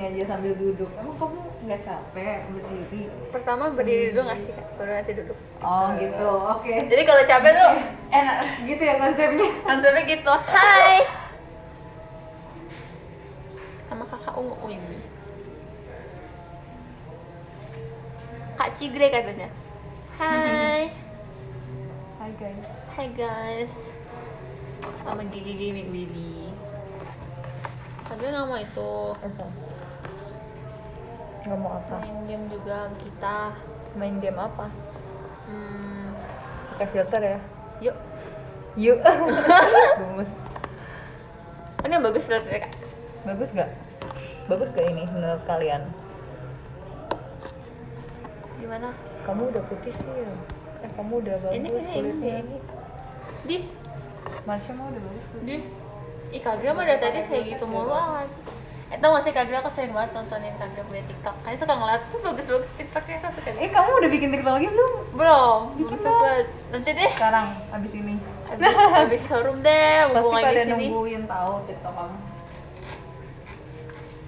aja sambil duduk. Emang kamu nggak capek berdiri? Pertama berdiri dulu nggak sih kak, baru nanti duduk. Oh gitu, oke. Jadi kalau capek tuh enak. Gitu ya konsepnya. Konsepnya gitu. Hai. Sama kakak ungu ini. Kak Cigre katanya. Hai. Hai guys. Hai guys. Sama Gigi Gaming Willy. Tapi nggak mau itu. Apa? Nggak mau apa? Main game juga sama kita. Main game apa? Pakai filter ya? Yuk. Yuk. Gemes. Ini yang bagus banget ya kak. Bagus gak? Bagus gak ini menurut kalian? Gimana? Kamu udah putih sih ya? Kamu udah bagus kulitnya ini. Di. Marsha mah udah bagus kulitnya. Ih Kak Gra mah dari tadi kayak gitu mulu amat. Tau gak sih Kak Gra, aku sering banget nontonin Kak Gra punya TikTok. Kayaknya suka ngeliat, terus bagus-bagus TikToknya, aku suka. Kamu udah bikin TikTok lagi belum? Belum Bikin sempet. Nanti deh, Sekarang, abis ini. abis showroom deh, Pasti mumpung lagi pada sini. nungguin tahu TikTok kamu.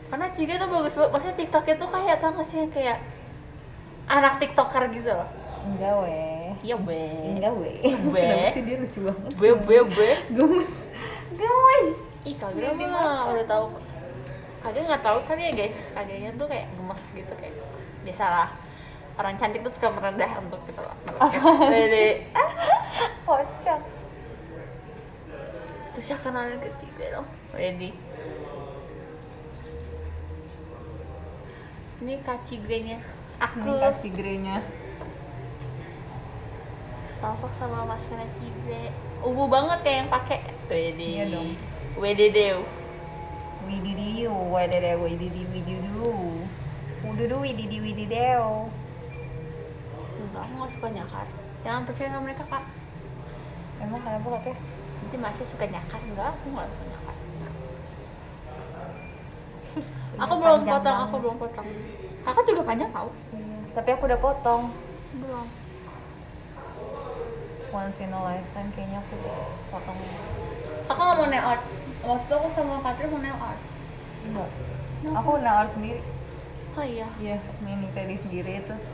Karena Ciga tuh bagus banget, maksudnya TikToknya tuh kayak, tau gak sih yang kayak anak TikToker gitu loh. Enggak weh. Iya be. Enggak weh. Be. Kenapa sih dia lucu banget? Be. Gemes. Gemes. Ih Kak Gra mah udah tahu. Kak Gra nggak tahu kan ya guys, Kak Gra tuh kayak gemes gitu kayak biasalah. Orang cantik tuh suka merendah untuk gitu loh. Jadi Kocak. terus ya kenalin ke Ciga dong. Ready. Ini Kak Cigrenya. Aku Ini kasih grey-nya. salfok sama maskara Cigre. Ubu banget kayak yang pakai. Ready. Iya dong. Wededeu. Wididiu, wadadeu, wididiu. Ududu, widideu. Enggak, aku nggak suka nyakar. Jangan percaya sama mereka kak. Emang kenapa kakek? Nanti masih suka nyakar. Enggak, aku nggak suka nyakar. Aku belum potong. Kakak juga panjang tau? Iya. Tapi aku udah potong. Belum. Once in a lifetime kayaknya aku potong. Aku nggak mau nail art. Waktu aku sama Katri mau nail art. Enggak. Aku nail art sendiri. Oh iya. Iya, mini pedi sendiri terus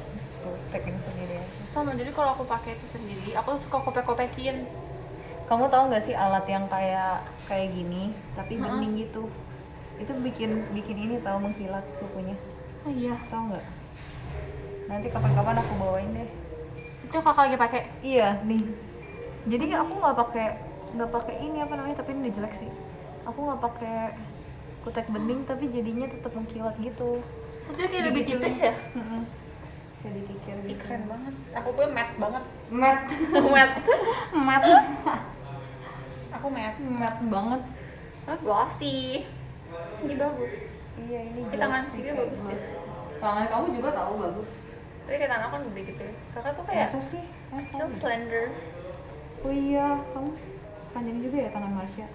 aku tekin sendiri aja. Sama, jadi kalau aku pakai itu sendiri, aku suka kopek-kopekin. Kamu tahu nggak sih alat yang kayak gini tapi Heeh. bening gitu? Itu bikin ini tahu mengkilat kukunya. Oh iya. Tahu nggak? Nanti kapan-kapan aku bawain deh. Itu kakak lagi pakai. Iya nih. Jadi aku nggak pakai ini apa namanya, tapi ini udah jelek sih. Aku nggak pakai kutek bening tapi jadinya tetap mengkilat gitu. Itu kayak lebih tipis ya? Heeh. Kayak dikikir Ih, gitu. keren banget. Aku punya matte banget. Matte. Matte. Aku matte. banget. Glossy. Ini bagus. Iya ini. Di tangan glossy sini kayak bagus gloss. deh. Tangan kamu juga tahu bagus. Tapi kayak tangan aku kan gede gitu ya. Kakak tuh kayak Masa sih? so slender. Oh iya, kamu panjang juga ya tangan Marsha.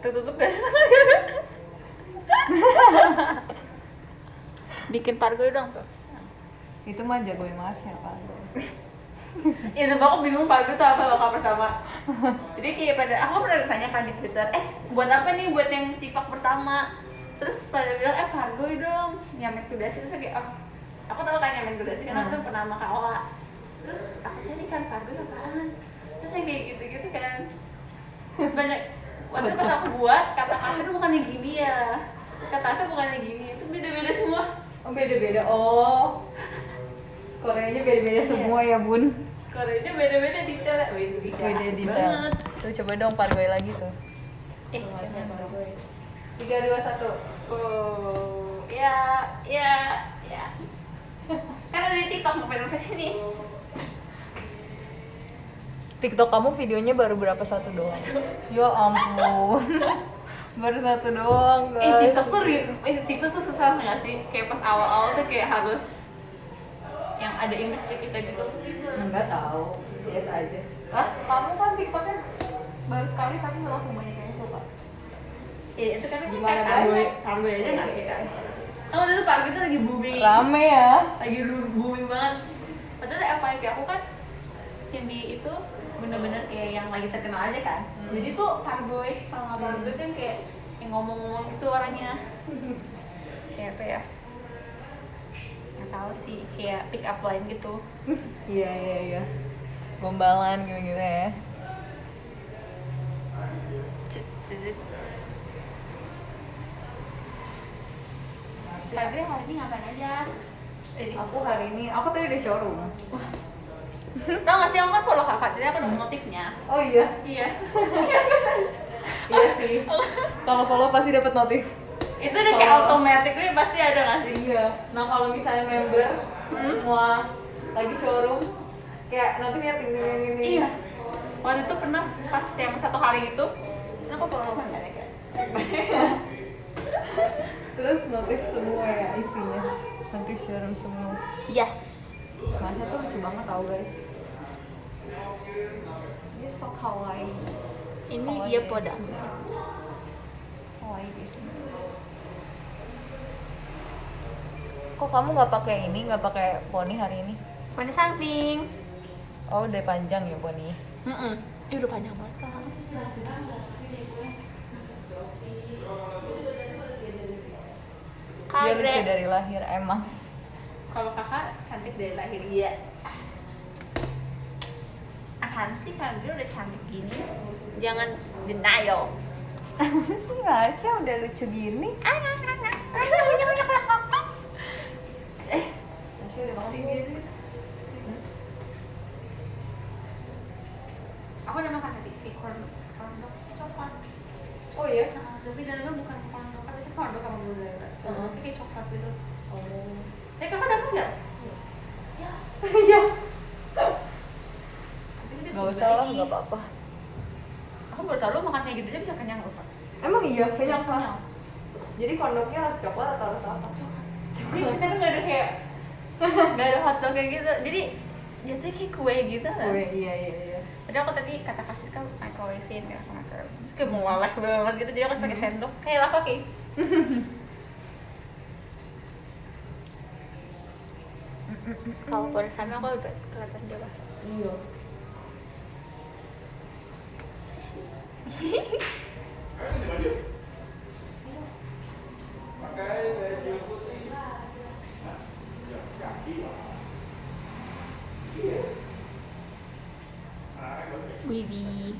Tertutup gak sih? Bikin pargoy dong tuh. Itu mah jagoin Marsha kan. Ya sumpah aku bingung pargoy tuh apa lokal pertama. Jadi kayak aku pernah ditanya kan di Twitter, buat apa nih buat yang TikTok pertama? Terus pada bilang pargoy dong, nyamet kudasi. Terus kayak aku tahu kan nyamet kudasi karena aku pernah sama Kak Ola. Terus aku cari kan pargoy apaan? Terus yang kayak gitu-gitu kan. Terus banyak waktu pas aku buat kata-kata itu bukannya gini ya. Terus kata asal bukannya gini, itu beda-beda semua. Oh beda-beda. Oh. Koreanya beda-beda semua ya, Bun. Koreanya beda-beda detail. Beda detail. Banget. Tuh coba dong pargoy lagi tuh. Jangan pargoy. 3 2 1. Oh, ya. Kan ada di TikTok ngapain ke sini? TikTok kamu videonya baru berapa, satu doang? Ya ampun. Baru satu doang, guys. TikTok tuh susah nggak sih? Kayak pas awal-awal tuh kayak harus yang ada image kita gitu. Enggak tahu, biasa aja. Hah? Kamu kan TikToknya baru sekali tapi langsung banyak yang suka. Iya, itu kan Gimana pargoy aja nggak sih kan? Kamu waktu itu pargoy itu lagi booming. Rame ya. Lagi booming banget. Waktu itu FYP aku kan yang di itu bener-bener kayak yang lagi terkenal aja kan. Jadi tuh pargoy, kalau nggak pargoy kan kayak yang yang ngomong-ngomong itu orangnya. Kayak apa ya? Nggak tahu sih, kayak pick up line gitu. Iya. Gombalan gitu ya. Febri hari ini ngapain aja? Aku hari ini, aku tadi di showroom. Tau gak sih, aku kan follow kakak, jadi aku nemu notifnya. Oh iya? Iya. Iya sih. Kalau follow pasti dapat notif. Itu udah kayak automatically pasti ada gak sih? Iya. Nah kalau misalnya member semua lagi showroom, kayak notifnya ting. Iya. Waktu itu pernah pas yang satu hari itu, aku follow kan kayak. Terus notif semua ya isinya. Notif showroom semua. Yes. Masa tuh lucu banget tau guys. Dia so kawaii. Ini Kawaii dia guys. poda. Kawaii guys. Kok kamu nggak pakai ini, nggak pakai poni hari ini? Poni samping. Oh udah panjang ya poni. Ih udah panjang banget kan. Dia lucu Kagak. dari lahir emang. Kalau kakak cantik dari lahir, iya. Apaan sih, Kak Gil udah cantik gini? Jangan denial. Sih Masya udah lucu gini. Masya udah mau Gini. Aku udah makan tadi, corn dog coklat. Oh iya? Tapi dalamnya bukan corn dog, tapi corn dog sama gula ya. Tapi kayak coklat gitu. Oh. Kakak dapat nggak? Ya. Iya. Nanti Gak usah lah, gak apa-apa. Aku baru tahu lo makan kayak gitu aja bisa kenyang loh, Kak. Emang iya? Kenyang Kenyang. Pak? Jadi kondoknya rasa coklat atau rasa apa? Jadi tapi nggak ada kayak nggak ada hotdog kayak gitu. Jadi jatuhnya kayak kue gitu kan. Kue, iya. Jadi aku tadi kata kasih kan microwave-in ya, terus kayak mualek banget gitu. Jadi aku harus pakai sendok. Kayak apa kayak? Kalau pada sana aku lebih kelihatan dewasa. Iya. Widih.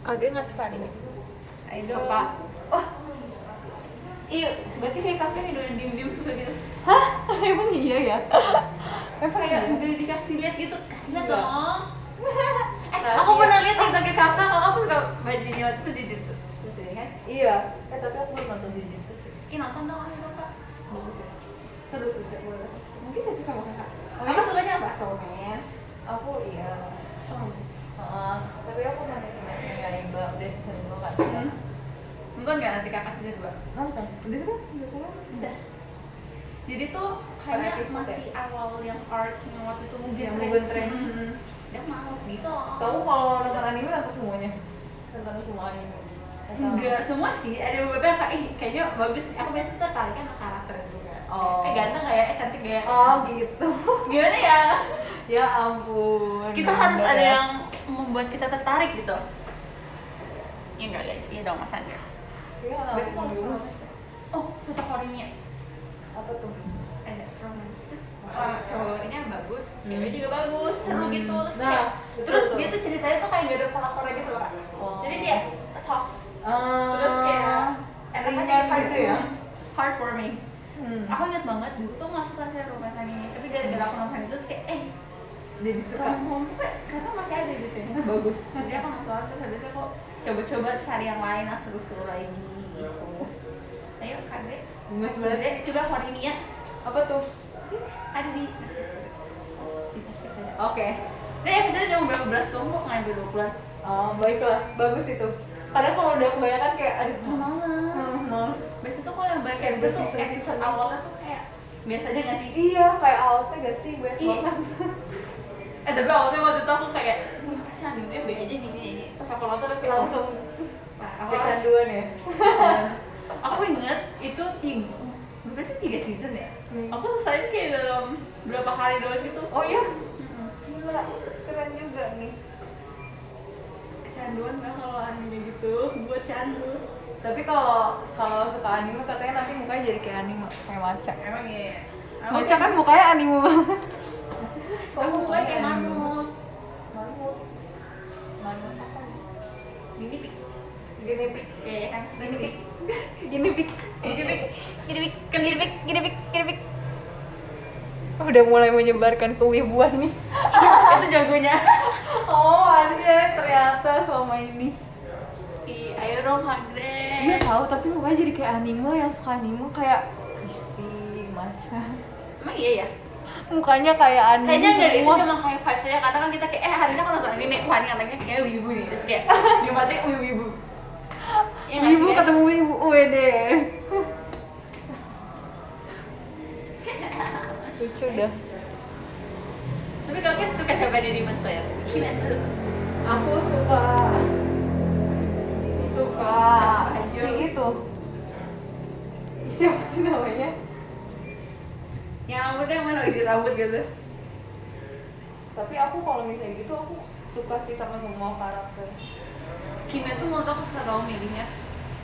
Kagak nggak suka anime? Suka. Oh, iya. Berarti kayak kakak nih udah diem-diem suka gitu. Hah? Emang iya ya? Emang Kayak iya? udah dikasih lihat gitu, kasih lihat Enggak. dong. Rahasia. Aku pernah lihat TikTok kakak, kalau aku suka bajunya waktu itu jujutsu. Terus ya kan? Iya. Tapi aku belum nonton Jujutsu sih. Ih nonton dong, ayo dong kak. Bagus ya? Seru sih, boleh. Mungkin cocok sama kakak. Oh, Kakak iya? sukanya apa? Romance. Aku iya. Romance. Tapi aku nonton Kimetsu no Yaiba udah season 2 kan. Nonton nggak nanti kakak season 2? Nonton. Udah kan? Udah. Jadi tuh kayaknya Per episode masih awal yang arc yang waktu itu Mugen Yang Train. Mugen Train. Dia males gitu. Kamu kalau nonton anime nonton semuanya? Nonton semua anime? Atau- Enggak semua sih, ada beberapa yang kayak, kayaknya bagus. Aku biasanya tertarik sama karakter juga. Oh. Ganteng gak ya? Cantik gak ya? Oh gitu. Gimana ya? Ya ampun. Kita harus bener ada ya. yang membuat kita tertarik gitu. Ya enggak guys, iya dong Mas Andrea. Iya, Berarti kalau ampun. oh, cocok Horimia. Apa tuh? Ada romance. Terus orang cowoknya bagus, cewek juga bagus, seru gitu. Terus, Nah, kayak, betul terus tuh. dia tuh ceritanya tuh kayak gak ada pola-pola gitu loh, Kak. Oh. Jadi dia soft. Terus kayak enak aja ringan dipakai. gitu ya? Heartwarming. Hmm. Aku ingat banget dulu tuh nggak suka sih romance anime, tapi gara-gara aku nonton itu terus kayak Jadi suka. rom-com tuh kayak ternyata masih ada gitu ya. Bagus. Jadi aku nonton terus habis itu aku coba-coba cari yang lain yang seru-seru lagi gitu. Ayo Kade, Gemes banget. coba Horimia Apa tuh? ada di Netflix ada. Oke. Dan episode cuma berapa belas dong, kok ngambil 20-an. Oh, baiklah. Bagus itu. Kadang kalau udah kebanyakan kayak aduh, Males. males. Biasanya tuh kalau yang banyak Kayak episode tuh bersisa-sisa. episode awalnya tuh kayak biasa aja nggak sih? Iya, kayak awalnya gak sih banyak Iya. banget. Tapi awalnya waktu itu aku kayak pasti animenya beda aja gini. Pas aku nonton aku kayak Langsung wah, aku kecanduan ya. aku inget itu berapa sih 3 season ya? Hmm. Aku selesai kayak dalam berapa hari doang gitu. Oh iya? Mm-mm. Gila, keren juga nih. kecanduan nggak kalau anime gitu? Gue candu. Tapi kalau suka anime katanya nanti mukanya jadi kayak anime, kayak maca. Emang iya. Maca kan mukanya anime banget. Aku mukanya kayak mamut. Mamut apa? Gini pik. Gini pik. Kayak kan Gini pik. Gini pik. Gini pik. Udah mulai menyebarkan kewibuan nih. Itu jagonya. Oh, ada ternyata selama ini. Ayo dong Hagre. Iya tahu, tapi mukanya jadi kayak anime, yang suka anime kayak Kristi, Maca. Emang iya ya? Mukanya kayak anime. Kayaknya nggak itu semua. cuma kayak vibes aja, karena kan kita kayak hari ini aku nonton anime, wah ini anaknya kayak wibu nih, terus kayak di mati wibu. Ya nggak Ibu sih, guys? ketemu ibu, wede. Lucu dah. Tapi kalian suka siapa di Demon Slayer? Kimetsu. Aku suka si itu. Siapa sih namanya? Yang rambutnya yang mana di rambut gitu? Tapi aku kalau misalnya gitu aku suka sih sama semua karakter. Kimetsu menurut aku susah tau milihnya.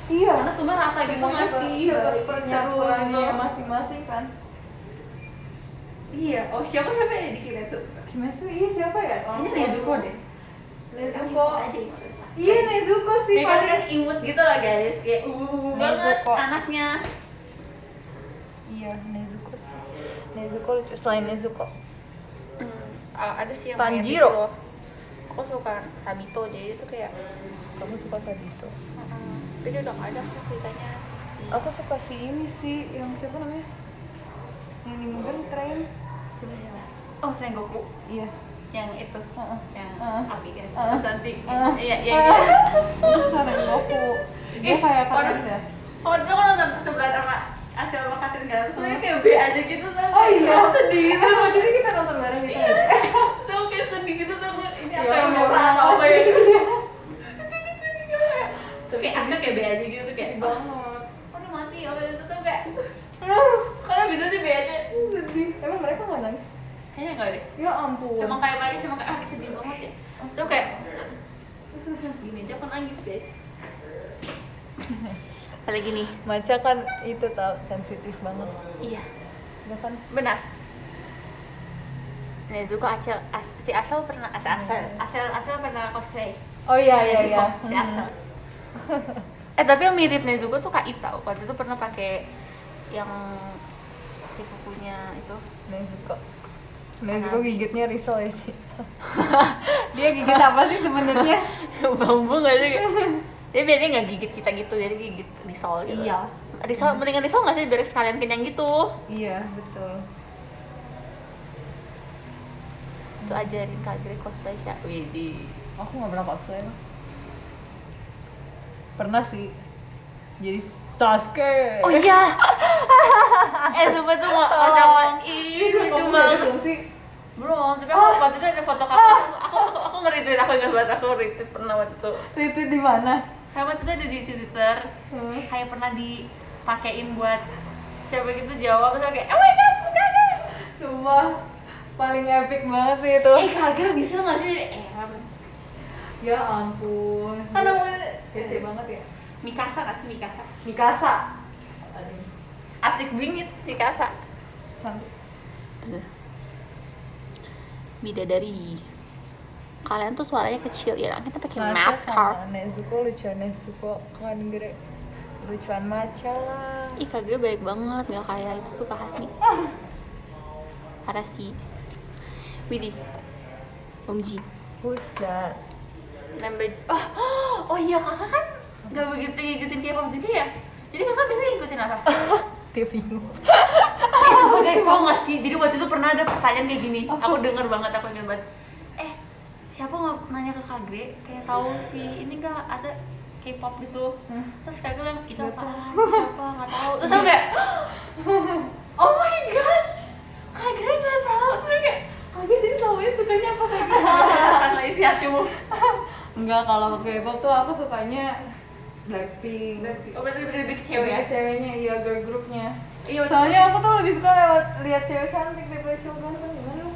Iya. Karena semua rata gitu nggak sih? Pernyatuannya Seru gitu. masing-masing kan. Iya. Oh siapa ya di Kimetsu? Kimetsu iya siapa ya? Ini Nezuko deh. Nezuko. Aja ikut. Iya Nezuko sih Dia kan paling. imut gitu lah guys, kayak banget Nezuko. anaknya. Iya Nezuko sih. Nezuko lucu. Selain Nezuko. Ada sih yang Tanjiro. kayak gitu loh. Aku suka Sabito, jadi itu kayak Kamu suka Sabito? tapi dia udah nggak ada sih ceritanya. Aku suka si ini sih, yang siapa namanya? Yang di Mugen Train. Oh Rengoku Iya. yang itu yang api kan Santi. Iya. Terus sekarang aku dia kayak keren dah. Oh itu kan nonton sebelah sama Asia sama Katrin kan, sebenarnya kayak B aja gitu sama. Oh iya. Aku sedih gitu. Waktu itu kita nonton bareng gitu. Iya. Tuh kayak sedih gitu sama ini Iya, apa yang iya, murah iya. atau apa ya? Terus kayak Asia kayak B aja gitu tuh kayak Banget. udah mati ya itu tuh kayak karena bisa sih B aja. Sedih. Emang mereka nggak nangis? Kayaknya enggak deh. Ya ampun. Cuma kayak mereka cuma kayak sedih banget ya. Tuh kayak gini aja kan nangis guys. Apalagi nih? Maca kan itu tau sensitif banget. Iya. Dia kan Benar. Nezuko si Asel pernah Asel pernah cosplay. oh iya iya Nezuko, iya. si Asel. Tapi yang mirip Nezuko tuh Kak Ip tau. Waktu itu pernah pakai yang si punya itu. Nezuko gigitnya risol ya sih. Dia gigit apa sih sebenarnya? Bambu nggak sih? Dia biasanya nggak gigit kita gitu, jadi gigit risol gitu. Iya. Risol, mendingan risol nggak sih biar sekalian kenyang gitu. Iya betul. Itu ajarin Kak Gre cosplay sih. Widih. Aku nggak pernah cosplay loh. Pernah sih. Jadi Sasuke. Oh iya. Sumpah tuh nggak sama. Ih, lucu banget. Belum sih. Belum, tapi aku waktu itu ada foto kakak. Aku nge-retweet, aku ingat banget aku retweet pernah waktu itu. Retweet di mana? Kayak waktu itu ada di Twitter. Kayak pernah dipakein buat siapa gitu jawab, terus kayak oh my god, kakak. Sumpah paling epic banget sih itu. Kak Gre bisa nggak sih jadi Ya ampun. kan namanya Kece banget ya. Mikasa nggak sih Mikasa? Mikasa. Asik bingit Mikasa. Cantik. Bidadari. Kalian tuh suaranya kecil ya, kita pakai Maca masker. sama Nezuko lucu, Nezuko kan gede. Lucuan Maca lah. Ih Kak Gre baik banget, nggak kayak itu tuh Kak Hasmi. Parah sih. Widih. Om Ji. Who's that? Member. Oh iya kakak kan nggak begitu ngikutin K-pop juga ya? Jadi kakak biasanya ngikutin apa? Dia bingung. Sumpah guys, tau gak sih? Jadi waktu itu pernah ada pertanyaan kayak gini. Aku denger banget, aku ingat banget. Siapa nggak nanya ke Kak Gre, kayak tahu si ini nggak ada K-pop gitu. Terus Kak Gre bilang itu apaan? Siapa? Nggak tahu. Terus aku kayak, oh my god, Kak Gre nggak tahu. Terus kayak, Kak Gre jadi tahunya sukanya apa Kak Gre? Karena isi hatimu. Enggak, kalau K-pop tuh aku sukanya Blackpink. Oh berarti lebih ke cewek ya? Ceweknya, iya girl groupnya. Iya. Soalnya aku tuh lebih suka lihat cewek cantik daripada cowok ganteng. Gimana lu?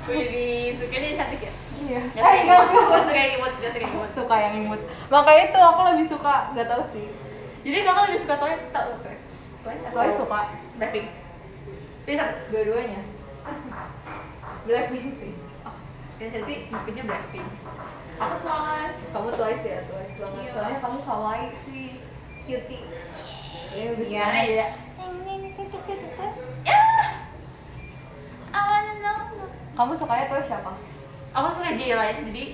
Wih, sukanya cantik ya? Iya. Gak suka yang Enggak, imut, gak suka yang imut, gak suka yang imut. suka yang imut. Makanya itu aku lebih suka, nggak tahu sih. Jadi kakak lebih suka Twice atau Twice? Twice suka Blackpink. Pilih satu. dua-duanya. Blackpink sih. Ya jadi punya Blackpink. Aku Twice. Kamu Twice ya, Twice banget. Iya. Soalnya kamu kawaii sih, cutie. Ya lebih suka. Gimana ya? I wanna know. Kamu sukanya Twice siapa? Aku suka J-Line, jadi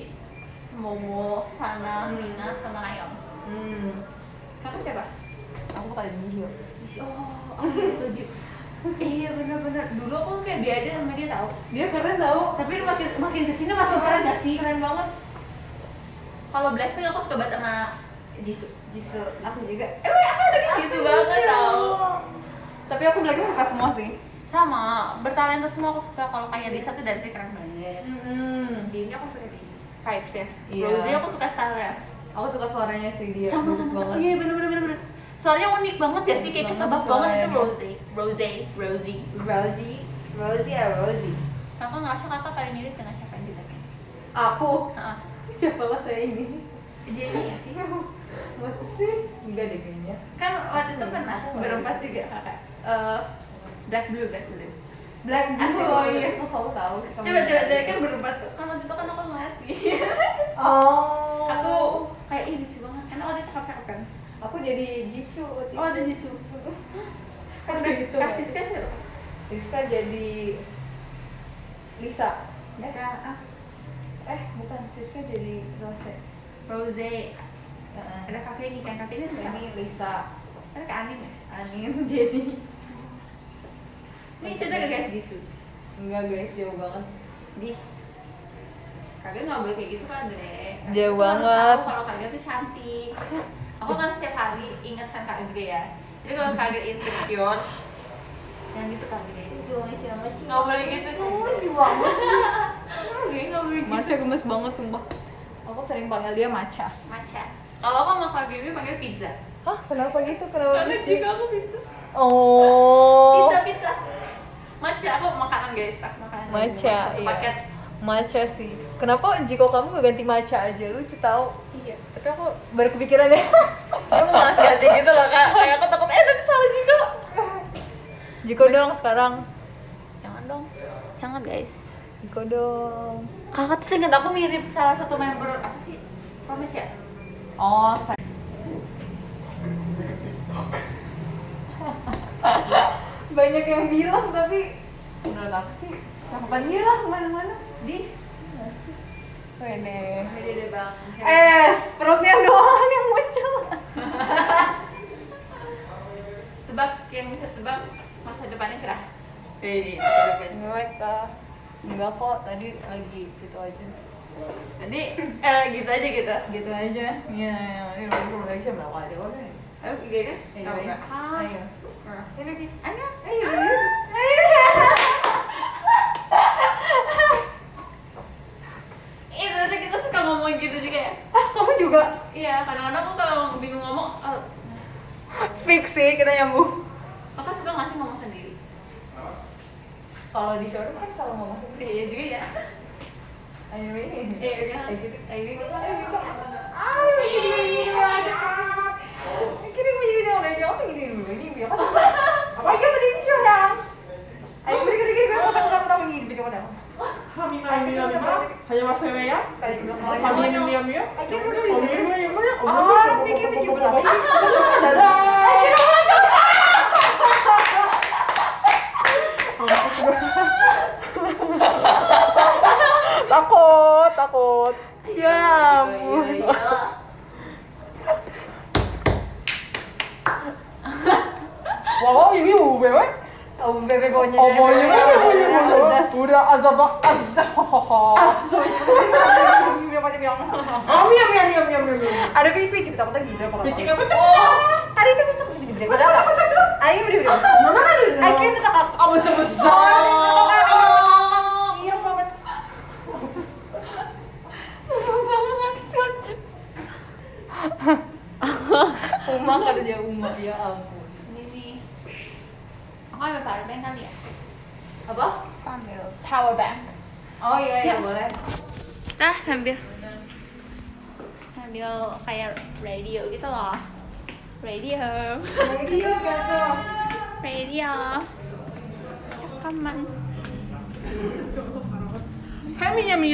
Momo, Sana, Lina, sama Nayeon. Kakak siapa? Aku suka Jihyo. Oh, aku juga suka J. Iya bener-bener. Dulu aku kayak dia aja sama dia tahu. Dia keren tau. Tapi makin kesini makin keren gak sih? Keren banget. Kalau Blackpink aku suka banget sama Jisoo. Jisoo, aku juga. Aku ada Jisoo banget tau. Tapi aku Blackpink suka semua sih. Sama, bertalenta semua aku suka. Kalau kayak Lisa tuh dance keren banget. Jinnya aku suka di vibes ya. Iya. Rosé aku suka style-nya. Aku suka suaranya sih dia. Sama bagus sama. banget. Oh iya bener. Suaranya unik banget ya sih, kayak Bagus ketebak banget banget itu suaranya. Rosé. Rosie ya Rosie. Kakak ngerasa kakak paling mirip dengan siapa yang di Blackpink? Aku. Heeh. Siapa lah saya ini? Jennie ya sih? Masa sih? Enggak deh kayaknya. Kan waktu itu pernah berempat juga kakak. Black Blue. Black Asik. Oh iya, kok kamu tahu sih? Kamu Coba tahu. dia kan berempat tuh. Kan waktu itu kan aku ngelatih. Oh. Aku kayak ih lucu banget. Karena ada cakep-cakep kan. Aku jadi Jisoo waktu Oh ada itu. Jisoo. Kan gitu. Kak Siska siapa? Siska jadi Lisa. Bisa Bukan, Siska jadi Rose. Rosé. Heeh. Ada kafe ini kan, kafe ini bisa. Ini Lisa. Ada ke Anin ya? Anin jadi. Ini cerita gak guys Jisoo? Enggak guys, jauh banget. Di kalian nggak boleh kayak gitu kan Dre. Jauh Aku harus banget. tahu kalau kalian tuh cantik. Aku kan setiap hari ingat kan Kak Gede ya. Jadi kalau Kak Gede insecure, jangan gitu Kak Gede. Nggak boleh gitu. Nggak boleh gitu. Maca gemes banget sumpah. Aku sering panggil dia Maca. Maca. Kalau aku sama Kak Gede panggil pizza. Hah, kenapa gitu? Kenapa Karena gitu? juga aku pizza. Oh. Pizza. Maca aku makanan guys. Aku makanan. Maca, Satu iya. paket. Maca sih. Kenapa jika kamu gak ganti Maca aja? Lucu tau. Iya. Tapi aku Berkepikiran ya. aku malas ganti gitu loh Kak. Kayak aku takut nanti salah juga. Jiko dong sekarang. Jangan dong. Jangan guys. Jiko dong. Kakak tuh seingat aku mirip salah satu member apa sih? Promise ya? Oh, banyak yang bilang tapi menurut aku sih cakepan dia lah kemana-mana. Di? Wene. Beda bang. Perutnya doang yang muncul. Tebak yang bisa tebak masa depannya cerah. Ini masa depan. Mereka enggak kok, tadi lagi gitu aja. Jadi gitu aja gitu. Gitu aja. Iya, ini udah lagi jam berapa aja kok nih? Ayo gini kan? Ayo, Tahu ayo. nggak? Ayo. Ini lagi. Ayo. Ayo. Iya, ternyata kita suka ngomong gitu juga ya. Kamu juga Iya, kadang-kadang aku kalau bingung ngomong, fix sih kita nyambung. kakak suka nggak sih ngomong sendiri? Kalau di showroom kan selalu ngomong sendiri. Iya juga ya. Ayo ini. Iya kan? Kayak gitu. Ayo gitu. Kirim begini dong, dari apa gini dulu ini apa? Apa yang tadi ini dong? Ayo gini potong gini bikin dong. hanya mas saya ya Kali bilang mau kami ini miam miam Akhirnya takut ya ampun. wow ini bebek Oh, bebek baunya. oh bonya Azas. udah azab miam Ada pipi cepet aku tadi berapa lama? Picik apa cek? Hari itu picik gede-gede. Ayo udah. Ayo kita tak. Apa sebesar? Iya banget. Seru banget kocak. Uma kerja Uma ya ampun. Ini nih. Aku ambil power bank kali ya? Apa? Ambil power bank. Oh iya Ya. boleh. Kita sambil kayak radio gitu loh. Radio gitu. radio rekaman. Hai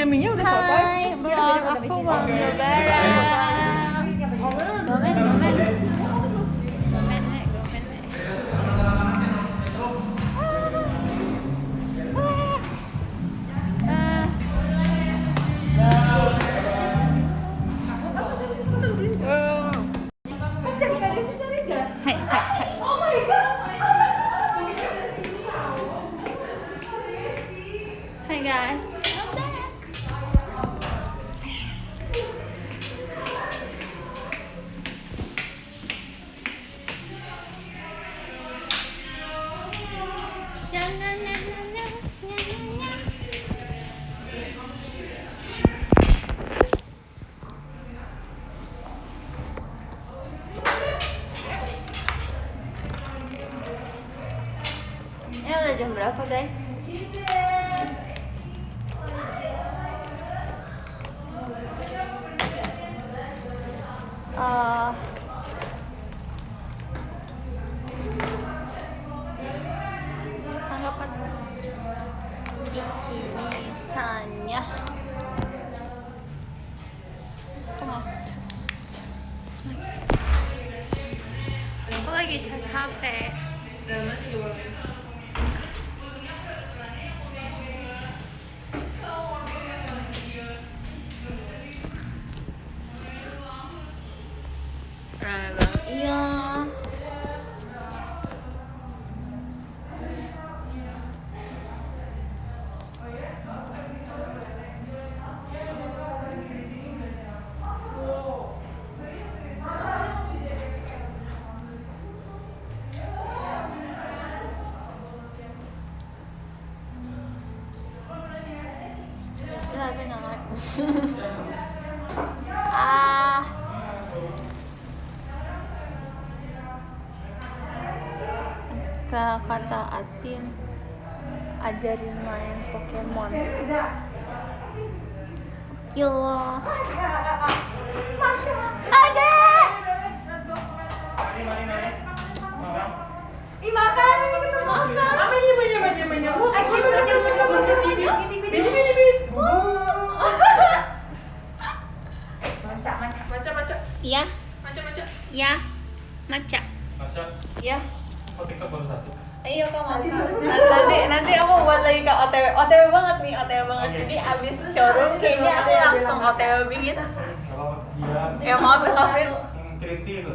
Minya udah selesai. Hai, belum, aku mau ambil barang. Gomen nek. Hi guys. Ini udah jam berapa guys? Tanggapan misalnya aku lagi cas HP. Iya. Kenapa nggak ngelek? Kata Atin ajarin main Pokemon. Gila. Ada. Ih makan ini kita makan. Apa ini banyak. Maca. Iya. Maca. Iya. Maca. Masa? Iya. Oh, TikTok baru satu? Iya kak makan. Nanti aku buat lagi kak OTW banget nih, OTW banget. Jadi abis showroom kayaknya aku langsung OTW bikin. Gak apa-apa. Iya. Ya maaf ya Kak Fir. Kristi itu.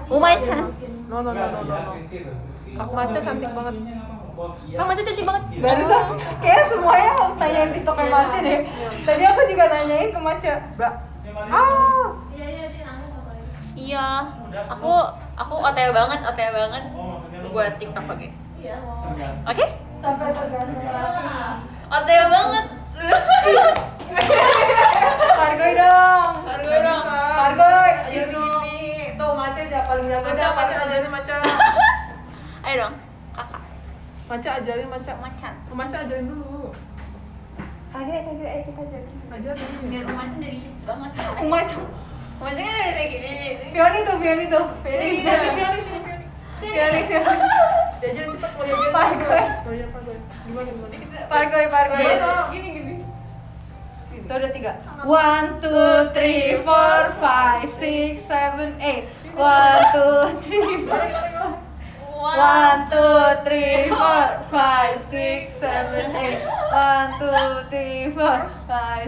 Umacan. No. Iya, Kristi itu. Aku Maca cantik banget. Iya. Kak Maca cantik banget. Iya. Barusan kayak semuanya mau tanyain TikToknya Maca deh. Tadi aku juga nanyain ke Maca. Mbak. Iya. Aku OTW banget. Oh, maksudnya lu- Buat TikTok kok guys. Tergantung. Oke? Sampai tergantung lagi. OTW banget. Pargoy dong. Pargoy. Pargoy. Ayo sini. Tuh Maca aja paling jago dah. Maca ajarin Maca. Ayo dong, kakak. Maca ajarin Maca. Umacan. Maca ajarin dulu. Kagak ayo kita aja. Ajarin. Biar Umacan jadi hits banget. Maca. Umacan kan dari gini. Fioni tuh. Fioni bisa. Fioni. Jajan cepat mau jajan. Pargoy. Gimana? Pargoy. Gini. Tuh udah 3. 1, 2, 3, 4, 5, 6, 7, 8. 1, 2, 3, 4. 1, 2, 3, 4, 5, 6, 7, 8. 1, 2, 3, 4,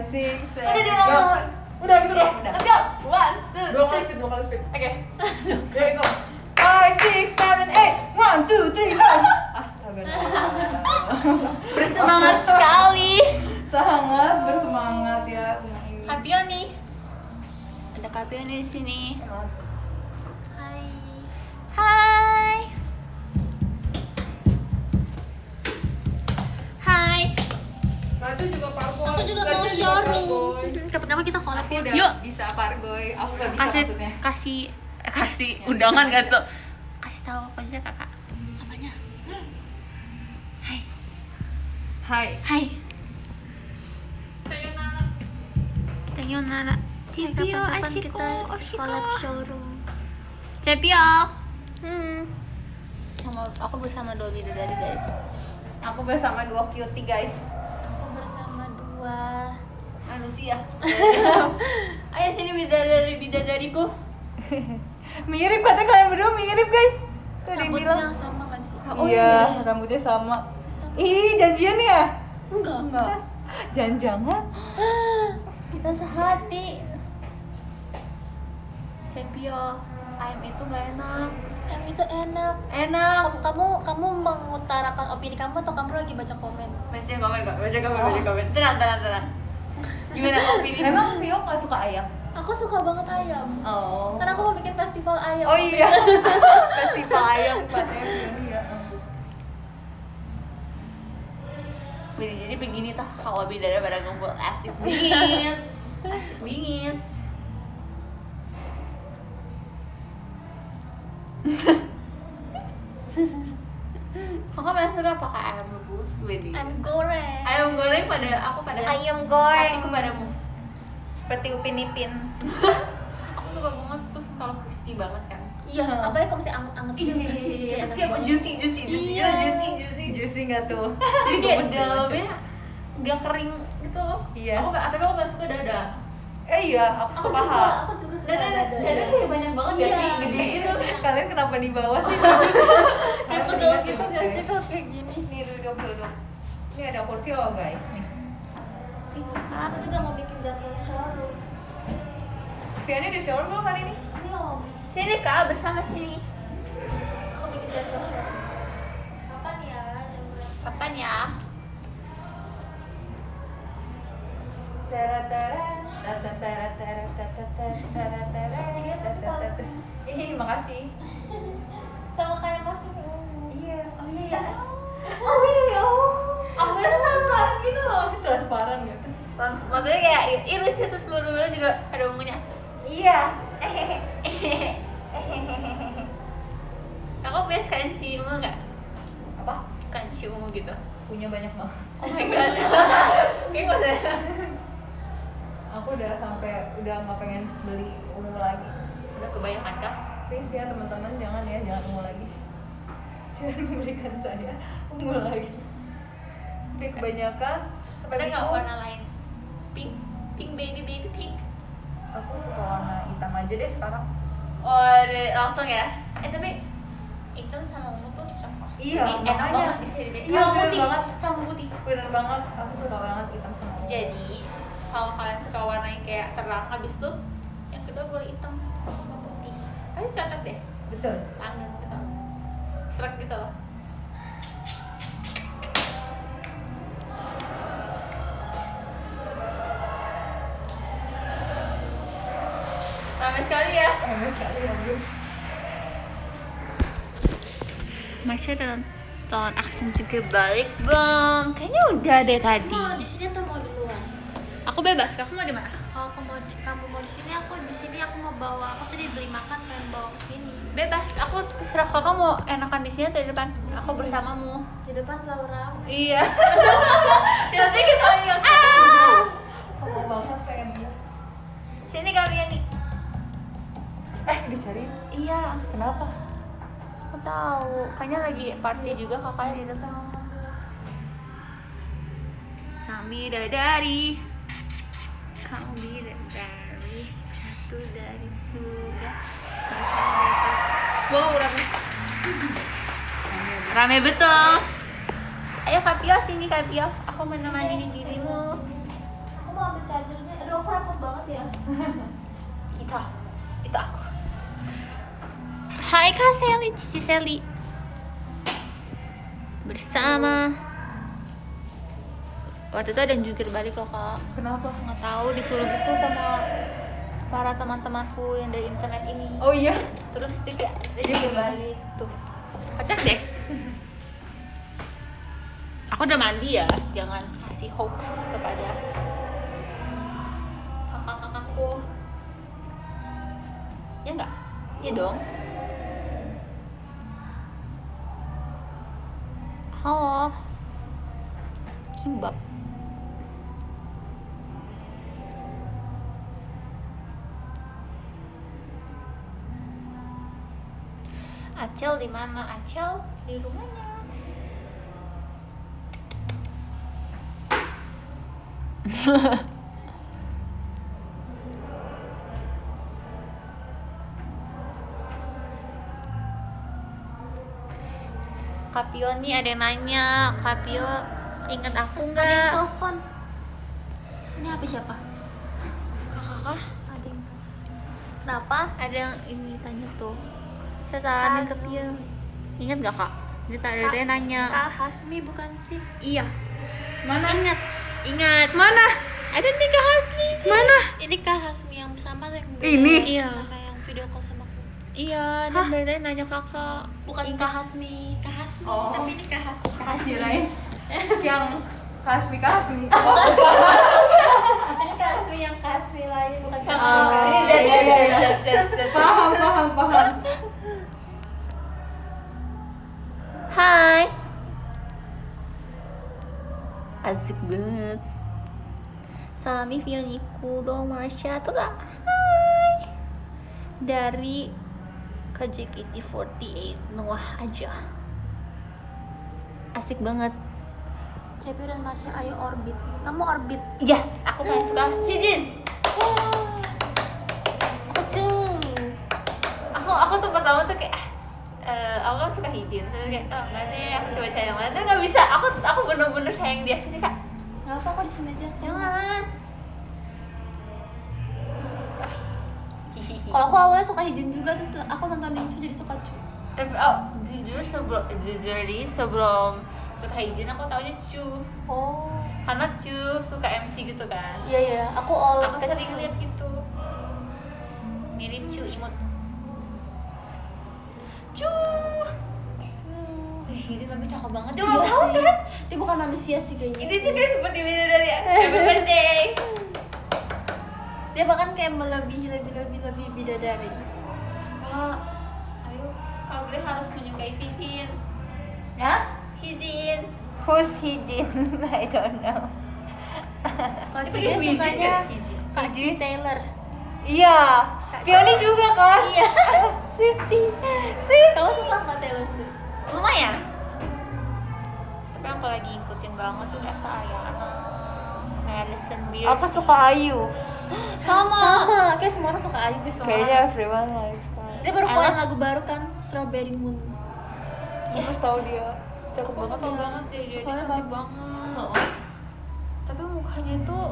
5, 6, 7, 8. Udah gitu dong. Let's go. 1, 2, 2 kali speed. Oke. Ya itu. 5, 6, 7, 8. 1, 2, 3, 4. Astaga. Bersemangat sekali. Sangat bersemangat ya rumah ini. Kapioni. Ada Kapioni di sini. Hai. Maca juga Pargoy. Aku juga Maca mau juga showroom. Pargoy. Pertama kita collab Aku ya. udah Yuk. bisa Pargoy. Aku gak bisa Kasih maksudnya. kasih undangan gak tuh? Kasih tahu apa aja kakak. Apanya? Hai. Hai. Hai. Sayonara. Sayonara. Cepio, Kapan-kapan ashiko, kita ashiko. collab showroom. Cepio. Sama aku bersama dua bidadari guys. Aku bersama 2 cutie guys. Aku bersama 2 Manusia. Ayo sini bidadariku. Mirip, katanya kalian berdua mirip guys. Tuh dia rambutnya bilang. sama gak sih? Iya, rambutnya sama. Ih, janjian ya? Enggak. Jangan-jangan. Kita sehati. Cepio, ayam itu gak enak. Em itu enak. Enak. Kamu mengutarakan opini kamu atau kamu lagi baca komen? Baca komen kok, baca komen. Tenang. Gimana opini? Emang Vio nggak suka ayam? Aku suka banget ayam. Oh. Karena aku mau bikin festival ayam. Oh iya. Festival ayam buatnya Vio. Iya. Jadi begini tuh kalau bidadari pada ngumpul asik bingit. Asik bingit. Kakak paling suka pakai ayam rebus, Wendy. Ayam goreng. Ayam goreng pada aku pada Ayam goreng. hatiku padamu. Seperti Upin Ipin. Aku suka banget terus kalau crispy banget kan. Iya, apalagi kalau misalnya anget-anget gitu terus Terus kayak enak kayak banget. juicy. Iya. Juicy nggak tuh? Jadi kayak Gemes deh, dalamnya gak kering gitu. Iya. Tapi aku gak suka dada. Iya, aku suka paha. Aku juga suka Dada kayak banyak banget ya Iya. sih, gede gitu. Kalian kenapa di bawah sih? Kayak pegel gitu gak sih kalau kayak gini? Nih duduk. Ini ada kursi loh guys nih. Aku juga mau bikin dental showroom. Vianney udah shower belum hari ini? Belum. Sini Kak, bersama sini. Aku bikin dental showroom. Kapan ya? Jam berapa? Kapan ya? Ih, makasih. Sama kayak Mas ini. Iya. Oh iya. Oh iya. Aku itu transparan gitu loh. Transparan gitu. Maksudnya kayak, ih lucu terus bulu-bulu juga ada ungunya. Iya. Aku punya scrunchie ungu nggak? Apa? Scrunchie ungu gitu. Punya banyak banget. Oh my god. Kayak gue ada. Aku udah sampai udah nggak pengen beli ungu lagi. Udah kebanyakan kah? Please ya teman-teman, jangan ungu lagi. Jangan memberikan saya ungu lagi. Tapi kebanyakan Ada nggak warna lain? Pink, baby pink. Aku suka warna hitam aja deh sekarang. Oh, langsung ya? Tapi hitam sama ungu tuh cocok kok. Iya, Jadi enak makanya. banget bisa dibikin. Iya, Sama bener putih, banget. sama putih. Bener banget, aku suka banget hitam sama ungu. Jadi kalau kalian suka warna yang kayak terang, habis tuh yang kedua boleh hitam sama putih. Pasti cocok deh, Betul. tangan gitu, serak gitu loh. Ramai sekali ya. Enak sekali ya, Bro. Masya nonton aksen jungkir balik belum? Kayaknya udah deh tadi. Mau di sini atau mau duluan? Aku bebas, kamu mau di mana? Kalau kamu mau di sini, aku di sini aku mau bawa. Aku tadi beli makan pengen bawa ke sini. Bebas, aku terserah kakak mau enakan di sini atau di depan. Di Aku sini. bersamamu. Di depan selalu ramai. Iya. Nanti kita lihat. Aku banget pengen lihat. Sini kalian nih. Dicari. Iya, Kenapa? aku tahu. Kayaknya lagi party juga kakaknya di depan. Kami bidadari. Kamu bidadari. Satu dari surga. Wow, rame. Rame betul. Ayo Kak Pio, sini Kak Pio. Aku menemani dirimu. Aku mau ambil chargernya. Aduh, aku repot banget ya. Kita, itu aku. Hai Kak Sally, Cici Sally. Bersama. Waktu itu ada yang jungkir balik loh Kak. Kenapa? Nggak tahu, disuruh gitu sama para teman-temanku yang dari internet ini. Oh iya. Terus dia jungkir balik tuh. Kocak deh. Aku udah mandi ya, jangan kasih hoax kepada kakak-kakakku. Ya enggak? Ya dong. Halo. Kimbab. Acel di mana? Acel di rumahnya. Kapio nih ada yang nanya, Kapio ingat aku Ada yang nggak? telepon. Ini HP siapa? Kakak, Ada yang. Kenapa? ada yang ini tanya tuh. Saya tanya Azul. Kapio. Ingat nggak kak? Dia ada yang nanya. Kak Hasmi bukan sih? Iya. Mana? Ingat. Mana? Ada nih Kak Hasmi sih. Mana? Ini Kak Hasmi yang sama yang beda. Ini? Iya. Sama yang video call sama aku. Iya, dan dari nanya kakak. Bukan Kak Hasmi, Kak Hasmi, Oh. tapi ini Kak Hasmi. Kasih lain. Yang Kasmi. Ini Kak Hasmi yang Kak Hasmi lain, bukan Kak Oh, Hasmi. iya. Paham. Hai. Asik banget. Salami Fioniku dong Marsha tuh kak. Hai. Dari KJKT48 Noah aja. Asik banget. Cepi dan Masya, ayo orbit. Kamu orbit. Yes, aku paling suka Hijin. Aku cuy. Aku tuh pertama tuh kayak aku kan suka Hijin, terus kayak enggak deh, aku coba cari yang lain, tapi nggak bisa. Aku bener-bener sayang dia sini kak. Gak apa, aku di sini aja. Jangan. Kalau aku awalnya suka Hijin juga, terus aku nonton Ningsu jadi suka Cu. Tapi jujur sebelum suka Hijin aku taunya Chu, Oh. karena Chu suka MC gitu kan. Iya iya, aku all Aku ke sering Cu. lihat gitu, mirip Chu imut. Chu. Hijin tapi cakep banget. Dia ulang Iya tahun sih. kan? Dia bukan manusia sih kayaknya. Ini tuh kayak seperti bidadari Happy Birthday. Dia bahkan kayak melebihi bidadari. Wah, ayo Kak Gre harus menyukai Hijin. Ya? Hijin. Who's Hijin? I don't know. Kalau Itu Cu kayak dia Hijin sukanya kan? Hijin. Kak Ci Taylor. Iya. Pioni juga kan? Iya. Swiftie. Kamu suka Kak Taylor Swift? Lumayan. Tapi aku lagi ikutin banget tuh Esa Ayana, Madison Beer. Aku suka Ayu. Sama, kayak semua orang suka Ayu guys. Kayaknya everyone likes her. Dia baru keluarin lagu baru kan, Strawberry Moon. Aku tahu dia. Cakep Aku banget. suka banget deh dia. Soalnya Dia cantik bagus. banget. Tapi mukanya tuh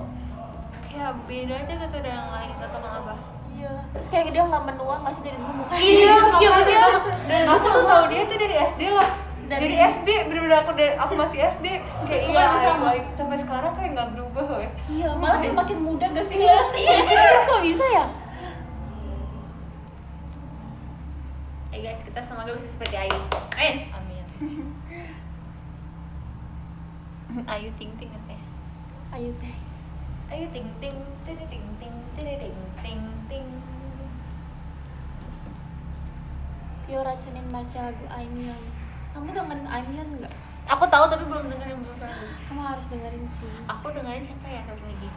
kayak beda aja gitu dari yang lain atau kenapa? Iya. Terus kayak dia nggak menua nggak sih dari dulu mukanya. Iya, Iya, makanya. bener. Dan aku tuh tahu dia tuh dari SD lah. Dari- Dari SD, bener-bener aku masih SD. Kayak iya, Pokoknya sama. baik. Sampai sekarang kayak nggak berubah weh. Iya, malah dia makin muda gak sih? Iya sih, kok bisa ya? Guys, kita semoga bisa seperti Ayu. Amin. Amin. Ayu ting ting katanya. Ayu teh. Ayo ting ting ting ting ting ting ting ting. Pio racunin Marsha lagu Aimyon. Kamu dengerin Aimyon nggak? Aku tahu tapi belum dengerin beberapa lagu. Kamu harus dengerin sih. Aku dengerin siapa ya satu lagi?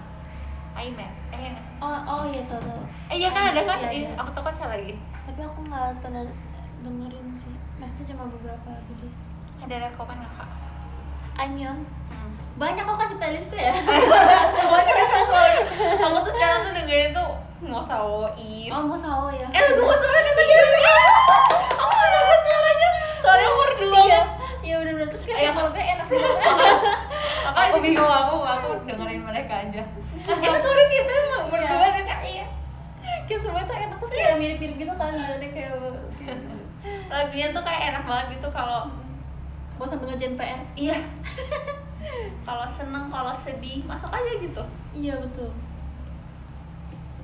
Aimer. Nggak sih? Oh iya tahu. Iya kan ada kan? Iya, Iya, iya. aku tahu kan siapa lagi. Tapi aku nggak pernah dengerin sih. Maksudnya cuma beberapa lagu dia. Ada rekomen nggak kak? Aimyon. Banyak kok kasih playlistku ya. Semuanya kan soalnya. Aku tuh sekarang tuh dengerin tuh Mosawo, If. Oh mau sawo ya. Lagu Mosawo kan tadi aku udah dapet suaranya. Soalnya merdu banget. Iya benar-benar terus Ayo kayak kalau gue enak banget. Aku bingung aku dengerin mereka aja. Itu suara kita emang merdu Iya. banget Kak. Iya. kayak semua tuh enak terus kayak mirip-mirip gitu kan badannya kayak Lagunya tuh kayak enak banget gitu kalau mau sambil ngerjain PR. iya. Kalau seneng, kalau sedih, masuk aja gitu. Iya betul.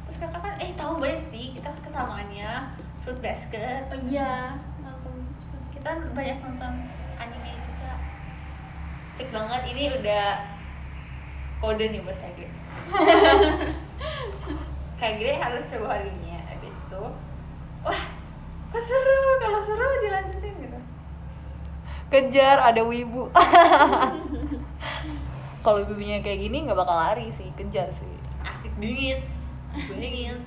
Terus kakak kan, tahu banyak sih kita kesamaannya Fruit Basket. Oh iya nonton pas Kita banyak nonton anime itu kak. Fix banget, ini udah kode nih buat Kak Gre. Kak Gre harus coba harinya. Habis itu, wah, kok seru, kalau seru dilanjutin gitu. Kejar ada wibu. Kalau wibunya kayak gini nggak bakal lari sih, kejar sih. Asik bingit, bingit.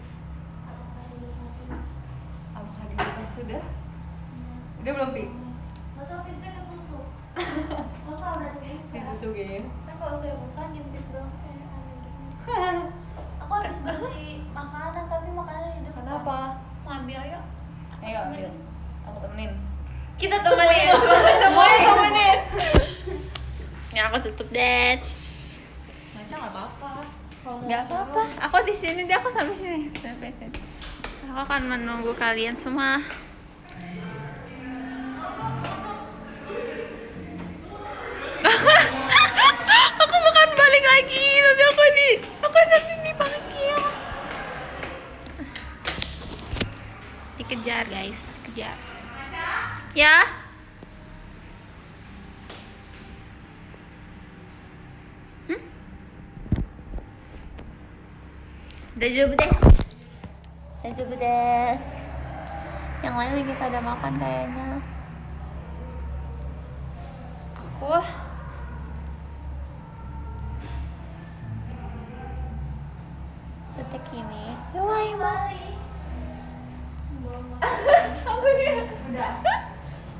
Apakah dilihat sudah? Udah belum, Pi? Masa pintunya ketutup? Maka udah dibuka. Gitu kayaknya. Kan kalau saya buka ngintip dong kayak aneh gitu. Aku habis beli makanan tapi makanannya di depan. Kenapa? Mau ambil yuk. Ayo ambil. Aku temenin. Kita temenin. Semuanya temenin. Ya aku tutup deh. Maca nggak apa-apa. Nggak apa-apa. Aku di sini deh, aku sampai sini. Sampai sini. Aku akan menunggu kalian semua. Aku bukan balik lagi. Nanti aku nanti dipanggil. Dikejar guys, dikejar. Ya. Udah coba deh. Udah coba deh. Yang lain lagi pada makan kayaknya. Aku Tete Kimi. Yoi,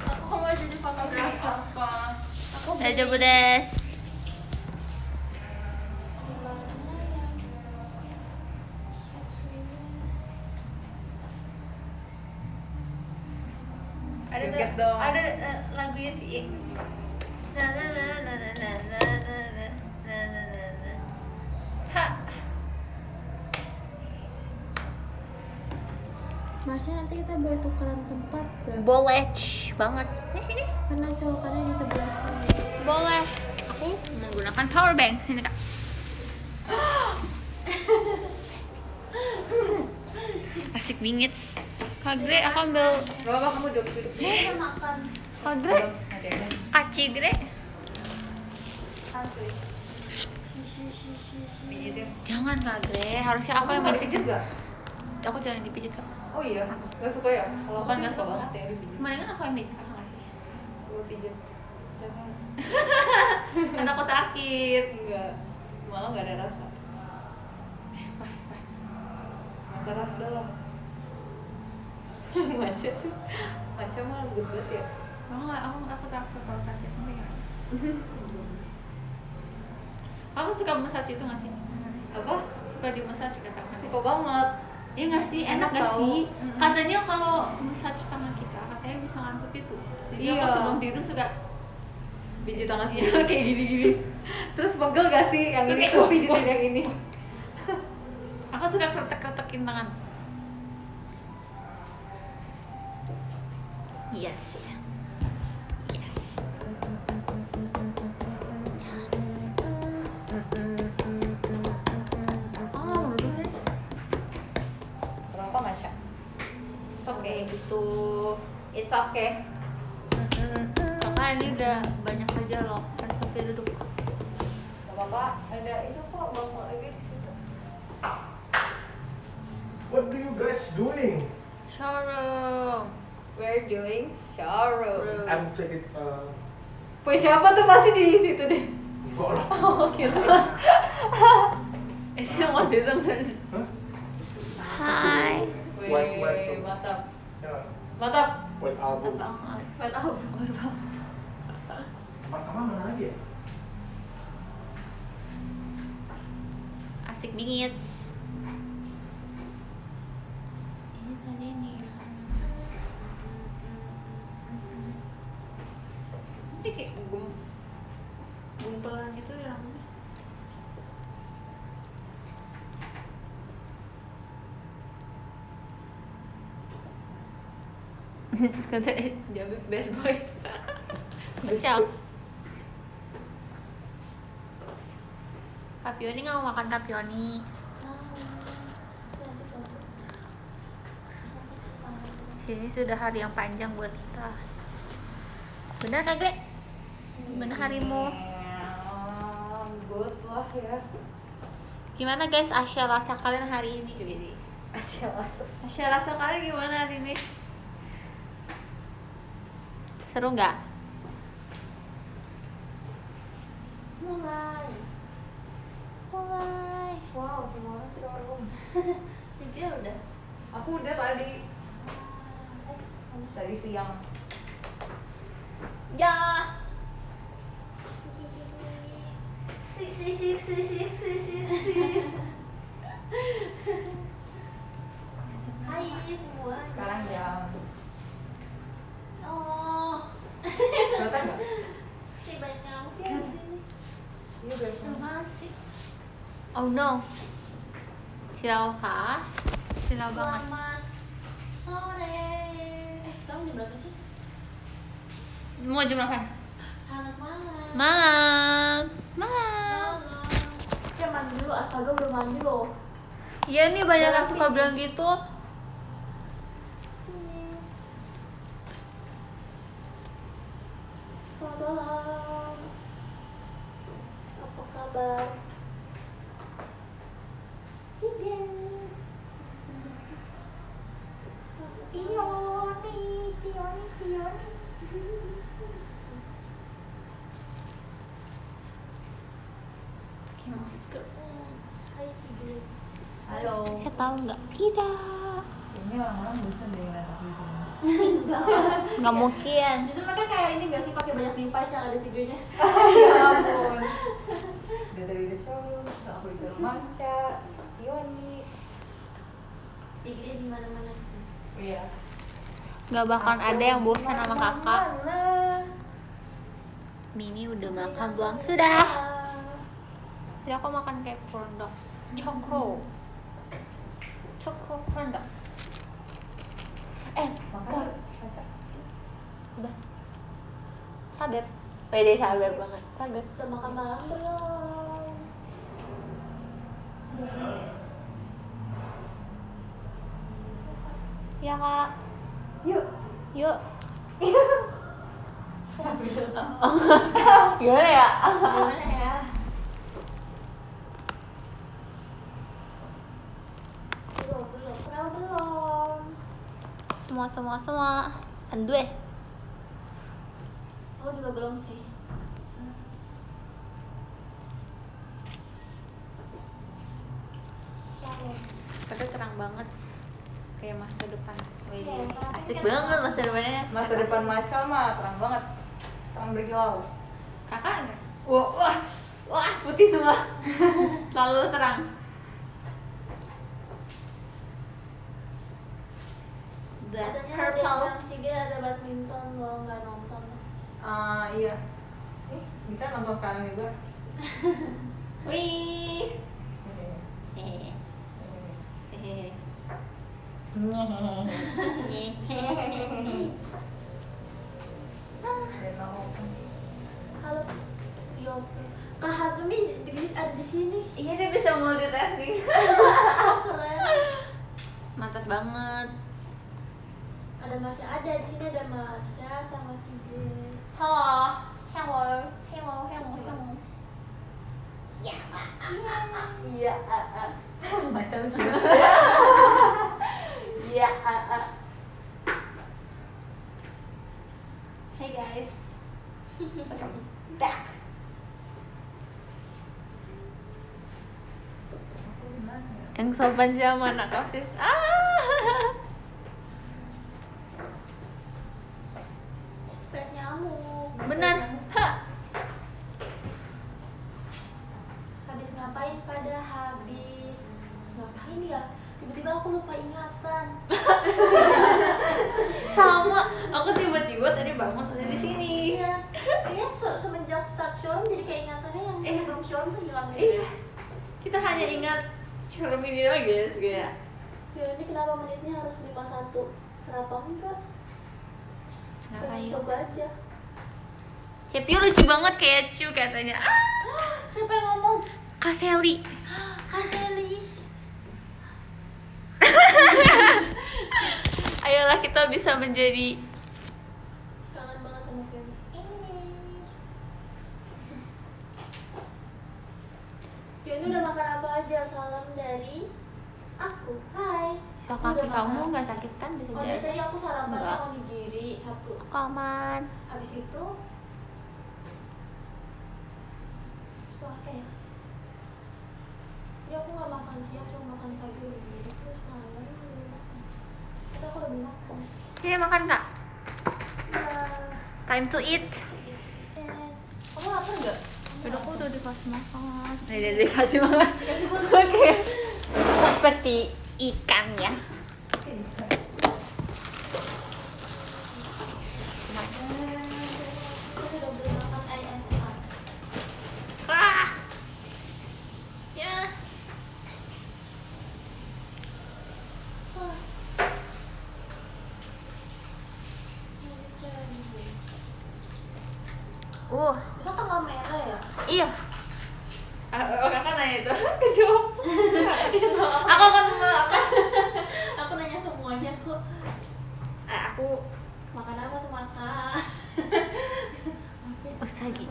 Aku mau jadi fotografer. Udah coba deh. Ada Joget dong. ada lagunya sih. Na na na na na na na na na na na na na. Ha. Marsha, nanti kita boleh tukeran tempat gak? Boleh banget. Di sini. Karena colokannya di sebelah sini. Boleh. Aku menggunakan power bank. Sini Kak. Asik bingit. Kak Gre, aku ambil Gak apa-apa, kamu duduk. Kita makan Kak Gre. Ada yang lain. Kaci Gre. santuy. Pijitin. Jangan Kak Gre, harusnya aku yang mau pijit. pijit gak? Aku jangan dipijit Kak. Oh iya, gak suka ya? Kalau Bukan aku nggak suka suka. banget ya dipijit. Mendingan aku yang pijit Kakak nggak sih? Coba pijit. Sama. Kan aku sakit. Enggak, malah gak ada rasa. Gak keras dalam. Maca mah lembut banget ya. Aku takut kalau sakit nanti nggak. Aku suka massage itu nggak sih? Apa? Suka di massage katakan. Suka banget. Iya nggak sih, enak Enak nggak tau. sih? Katanya kalau massage tangan kita, katanya bisa ngantuk itu. Jadi Iya. aku sebelum tidur suka Pijit tangan Iya, sendiri. kayak gini-gini. Terus pegel gak sih? Yang ini Kayak, tuh pijitin yang ini. Aku suka kretek-kretekin tangan. Yes. Yes. Oh, duduk deh. Berapa Maca? It's okay. Gitu. It's okay. Kakak ini udah banyak kerja loh. Kan sampai duduk. Gak apa-apa, ada itu kok bapak lagi di situ. What do you guys doing? Showroom. We're doing showroom. I'm taking Punya siapa tuh pasti di situ deh. enggak lah. Oh, kira. Itu yang waktu itu nggak sih? Hah? Hai. Wih, mantap. Ya, Mantap. White album. Banget. Mantap. Tempat sama mana lagi ya? Asik bingit. Ini tadi nih. Ini kayak gumpelan gitu di rambutnya. Kata Jabi best boy. Kacau. Kapioni nggak mau makan kapioni. Sini sudah hari yang panjang buat kita. Benar kagak? Benar harimu. Good lah ya. Gimana guys, Asya rasa kalian hari ini? Gini. Asya masuk. Asya rasa kalian gimana hari ini? Seru nggak? Mulai. Mulai. Wow, semua orang showroom. Ciknya udah. Aku udah tadi. Tadi siang. Ya. Hai semua. Sekarang jam Oh. kelihatan nggak? Si banyak nyamuk ya di sini. Iya berapa? Masih. Oh no. Silau kah? Silau banget. Selamat sore. Sekarang jam berapa sih? Mau jam 8? Selamat malam. Malam. Malam. Malam. Ya mandi dulu, astaga belum mandi loh. Iya nih banyak yang suka bilang gitu. Selamat malam. Apa kabar? Pakai masker. Hai Cigen. Halo. Saya tahu nggak? Tidak. Ini orang-orang bisa deh ngeliat aku di sini. Nggak mungkin. Justru mereka kayak ini gak sih pakai banyak device yang ada Cigennya? Ya ampun. Udah tadi udah showroom, terus aku disuruh Manca, Yoni. Cigennya di mana-mana. Iya. Nggak bakalan ada yang bosan sama kakak. Mana? Mimi udah makan belum? Sudah. Jadi aku makan kayak corn dog. Choco corn dog. Makan Manca. Udah. Sabep. Pede sabep banget. Sabep. Udah makan malam belum? Ya kak. Yuk. Yuk. Gimana ya? Gimana ya? Belum. Kenapa belum? Semua. Andue. Aku juga belum sih. Shalom. Tapi terang banget. Kayak masa depan. Wih, Iya, kenapa asik kita banget tahu? masa depannya. Masa depan Maca mah terang banget. Terang berkilau. Kakak enggak? Wah, putih semua. Lalu terang. Black Katanya ada purple. yang Cigen ada badminton lo nggak nonton. Iya. Nih, bisa nonton sekarang juga. Wih. Hehehe. Hehehe. Dan mau Halo. Yo. Kak Hazumi ada di sini. Iya dia bisa multitasking. Keren. Mantap banget. Ada Marsha, ada di sini ada Marsha sama Cigen. Halo. Ya. Iya. Maca lucu. Iya. Hey guys. Welcome back. Yang sopan siapa anak osis? Pet nyamuk. Benar. Ha. Habis ngapain pada habis ngapain ya? Tiba-tiba aku lupa ingatan. Sama. Aku tiba-tiba tadi bangun ada di sini. Iya. Kayaknya semenjak start showroom jadi kayak ingatannya yang sebelum showroom tuh hilang gitu. Iya. Kita hanya ingat showroom ini doang guys, kayak. Ya ini kenapa menitnya harus 51? Kenapa enggak? Kenapa Pengen yuk? coba aja. Cepi lucu banget kayak Cu katanya. Siapa yang ngomong? Kak Sally. Kak Sally. Ayolah kita bisa menjadi Kangen banget sama Femi. Fiona udah makan apa aja? Salam dari aku. Hai. so Aku udah kaki kamu makan. nggak sakit kan bisa Oh, dari jadi. tadi aku sarapan Enggak. sama onigiri satu. Aman. Habis itu apa ya? Jadi aku nggak makan siang, cuma makan pagi onigiri terus malam belum makan. Tapi aku udah makan. Sini makan kak. Ya. Time to eat. Kamu lapar nggak? Udah, aku udah dikasih makan. Udah dikasih makan. Oke. Seperti ikan ya. Aku sudah belum makan ASMR. Ah. Ya. Besok tanggal merah ya? Iya. Kakak nanya itu kejawab. Aku akan apa? Aku nanya semuanya kok. Aku Makan apa tuh makan? Usagi.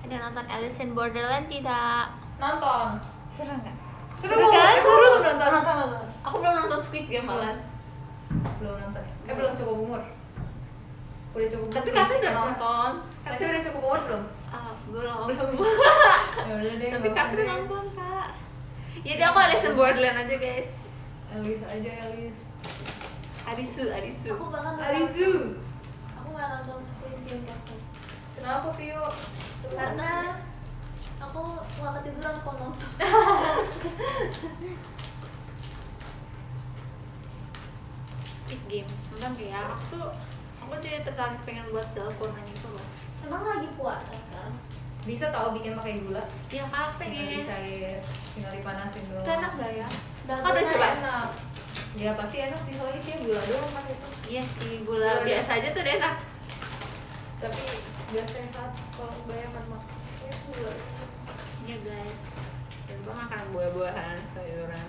Ada nonton Alice in Borderland tidak? nonton. Seru nggak? Seru kan? Seru nonton. Aku belum nonton Squid Game malah. Belum nonton. Belum cukup umur. Udah cukup umur. Tapi katanya udah nonton. Tapi udah cukup umur belum? Belum. Ya udah deh. Tapi nggak Kak apa-apa deh. nonton Kak. Ya udah aku Alice in Borderland aja guys. Elis aja Elis. Arisu. Aku bahkan nggak Arizu. nonton- Aku nggak nonton Squid Game waktu. Kenapa Pio? Karena aku nggak ketiduran kok nonton. Squid Game. Nonton ya. Aku tidak tertarik pengen buat dalgona itu loh. Emang lagi puasa sekarang? Bisa tahu bikin pakai gula? Ya Kak Tinggal pengen. dicair, tinggal dipanasin doang. Itu enak nggak ya? Dalgona udah coba? enak. Ya pasti enak sih soalnya dia gula doang kan itu. Iya sih, gula biasa aja tuh udah enak. Tapi gak sehat kalau kebanyakan makan. Ya gula. Iya guys. Dan gua makan buah-buahan, sayuran.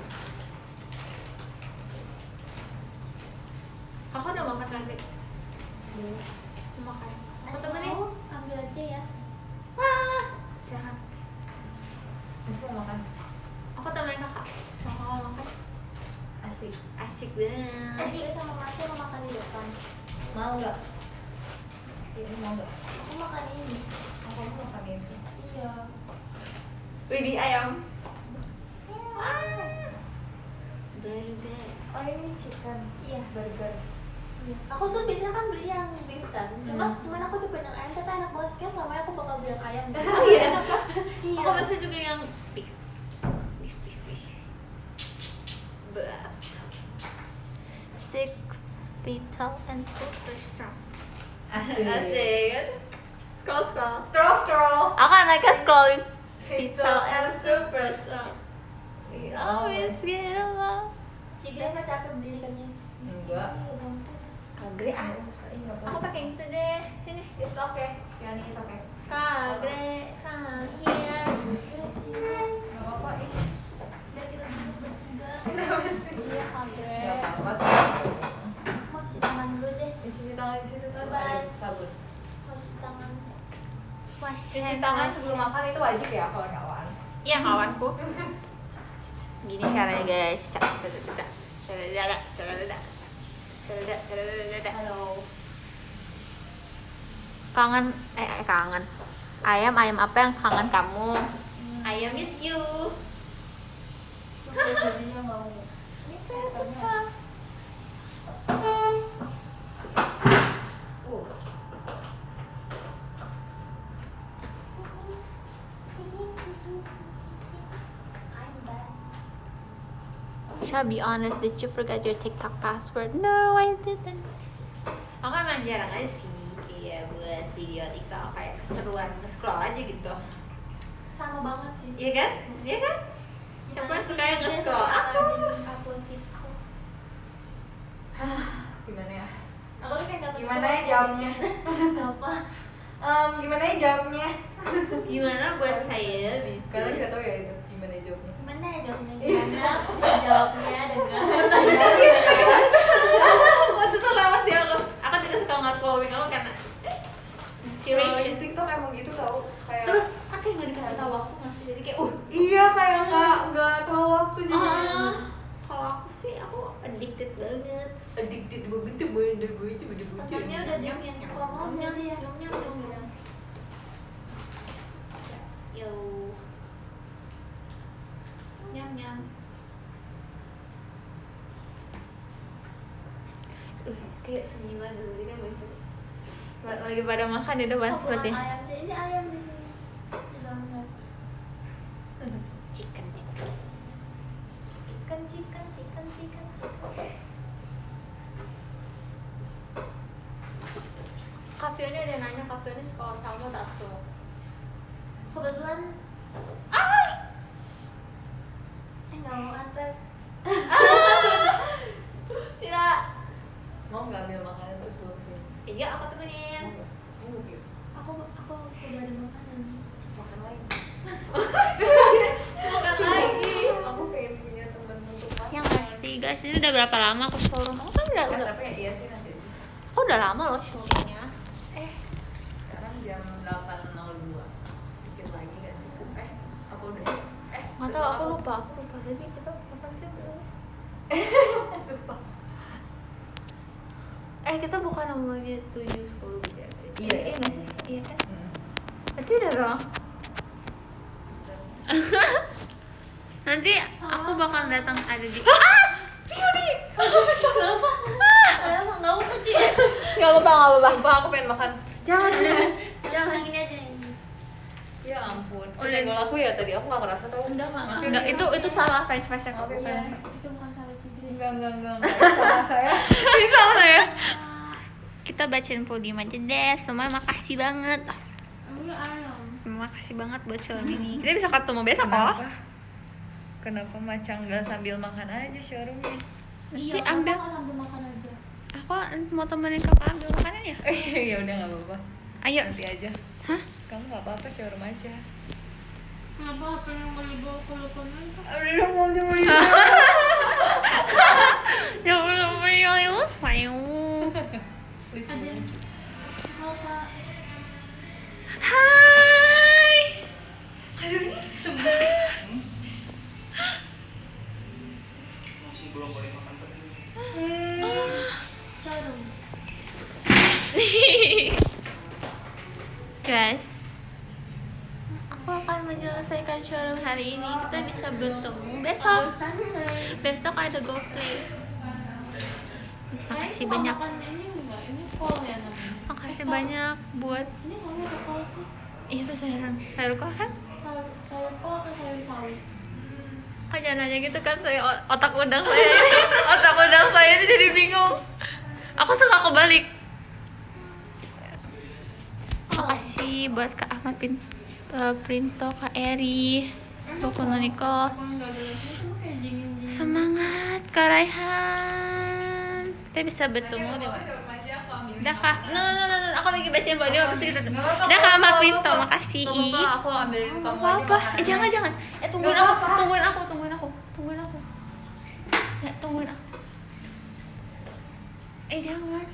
Kakak udah makan kali? Belum makan. Aku temenin. Mau ambil aja ya. Wah, jangan. Terus mau makan? Aku temenin kakak. Kakak makan. Asik. Asik banget. Asik sama Masnya mau makan di depan. Mau nggak? Ini mau nggak? Aku makan ini. Aku mau makan ini. Iya. Widih ayam. Burger. Oh ini chicken. Iya. Burger. Iya. Aku tuh biasanya kan beli yang beef kan. Cuman aku cobain yang ayam ternyata enak banget. Kayak selamanya aku bakal beli yang ayam. Oh iya enak kak. Iya. Aku biasa juga yang beef. Beef. Bah. 6 feet tall and super strong. Asik. Scroll. Stroll. Aku anaknya scrolling. Vital and super strong. We always get along. Si Gre nggak cakep dirikannya. Enggak. Kagre ah. Aku pakai yang itu deh. Sini. It's okay. Yani it's okay. Kagre, come here. Gre sih. Gak apa-apa ih. Biar kita duduk bertiga. Kenapa sih? Iya kan Gre. Gak apa-apa. Mau cuci tangan dulu deh. Cuci tangan di situ tuh. Bye. Sabun. Mau cuci tangan. Cuci tangan sebelum makan itu wajib ya kawan-kawan. Iya kawanku. Gini caranya guys. Halo. Kangen kangen. Ayam apa yang kangen kamu? Ayam miss you. Jadinya mau. I'm back. Shall be honest, did you forget your TikTok password? No, I didn't. Aku emang jarang aja sih kayak buat video TikTok kayak keseruan nge-scroll aja gitu. Sama banget sih. Iya kan? Iya kan? Siapa yang suka yang nge-scroll? Aku. Upload TikTok. Gimana ya? Aku tuh kayak dapet Gimana ya jawabnya? Apa? Gimana ya jawabnya? Gimana buat saya bisa? Kalian udah tahu ya itu gimana ya jawabnya? Gimana ya jawabnya? Gimana? Aku bisa jawabnya dengan Waktu itu lewat dia aku. Aku juga suka nge-following kamu karena Kalau inspiration. di TikTok emang gitu tau kayak Terus aku yang nggak dikasih tahu waktu nggak sih? Jadi kayak iya kayak nggak tahu waktu jadi Kalau aku sih aku addicted banget. addicted banget tuh bener itu temennya udah jamin. Kalau mau nggak sih ya? Yo. Nyam. kayak sunyi banget jadi kan masih lagi pada makan di depan Oh, bukan seperti ayam sih, ini ayam di sini. Di dalamnya. chicken. Chicken. Kafe ini ada yang nanya kafe ini suka sama takso. Kebetulan nggak mau antar. Tidak. Mau nggak ambil makanan terus bawa sini? Iya, aku temenin. Aku udah ada makanan. Makan lagi. Makan lagi. Aku pengen punya teman untuk makan. Ya nggak sih guys, ini udah berapa lama aku showroom? Aku kan udah Tapi iya sih nanti. aku udah lama loh showroomnya. Sekarang jam 8.02. Dikit lagi nggak sih? Apa udah? Nggak tahu, aku lupa. Jadi kita kapan sih belum? Kita bukan nomornya 710 gitu ya? Iya nggak sih? Iya kan? Berarti udah dong. Nanti aku bakal datang ada di Nggak mau kecil. Gak apa-apa. Sumpah aku pengen makan. jangan Gini aja yang ini. Ya ampun. Kesenggol aku ya tadi. Aku nggak ngerasa tau. enggak itu salah french fries aku. Iya, itu bukan salah si Green. Enggak. Sama saya. Salah saya. Kita bacain podium aja deh. Semua makasih banget. Ambil ayam. Makasih banget buat showroom ini. Kita bisa ketemu besok kok. Kenapa macam nggak sambil makan aja showroomnya? Nanti ambil. Kenapa nggak sambil makan aja? Aku mau temenin kakak ambil makanan ya. Ya udah nggak apa-apa. Ayo. Nanti aja. Hah? Kamu nggak apa-apa showroom aja. Kenapa HP yang mau dibawa ke depannya? Udah mau coba Ya Allah, ayo. lucu. Mau Kak. Hai. Masih belum boleh makan tadi. Showroom. Guys, aku akan menyelesaikan showroom hari ini. Kita bisa bertemu besok. Besok ada GoPlay. Makasih banyak. Ini enggak, ini kol ya namanya. Makasih banyak buat Ini sayur atau kol sih? itu sayur kol kan? Sayur kol atau sayur sawi? Kok jangan nanya gitu kan, saya otak udang saya ini, otak udang saya ini jadi bingung. Aku suka kebalik. Makasih buat Kak Ahmad Printo, Kak Eri, Boku no Niko. Semangat Kak Raihan. Kita bisa bertemu deh. Udah Kak, no, aku lagi bacain body habis itu kita. Udah Kak Ahmad Printo, makasih. Aku ambilin kamu aja Apa? makanan. Jangan. Tungguin aku. Ya, tungguin aku. Jangan.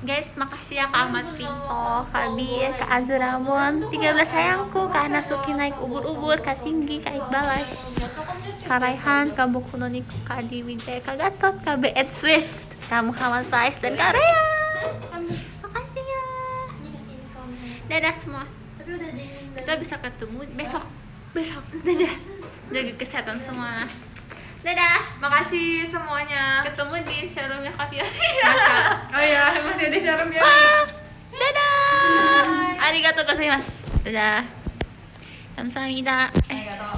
Guys, makasih ya Kak Ahmad Pinto, Kak Bir, Kak Azuramon, 13 sayangku, Kak Nasuki naik ubur-ubur, Kak Singgi, Kak Iqbalas, Kak Raihan, Kak Boku no Niko, Kak Adi Wijaya, Kak Gatot, Kak B.Ed Swift, Kak Muhammad Faiz, dan Kak Raya. Makasih ya. Dadah semua. Tapi udah dingin dan Kita bisa ketemu besok. Dadah. Jaga kesehatan semua. Dadah. Makasih semuanya. Ketemu di showroomnya Kak Fiona. Oh iya, masih ada showroom ya. Dadah. Arigatou gozaimasu. Dadah. Kamsahamnida. Arigatou.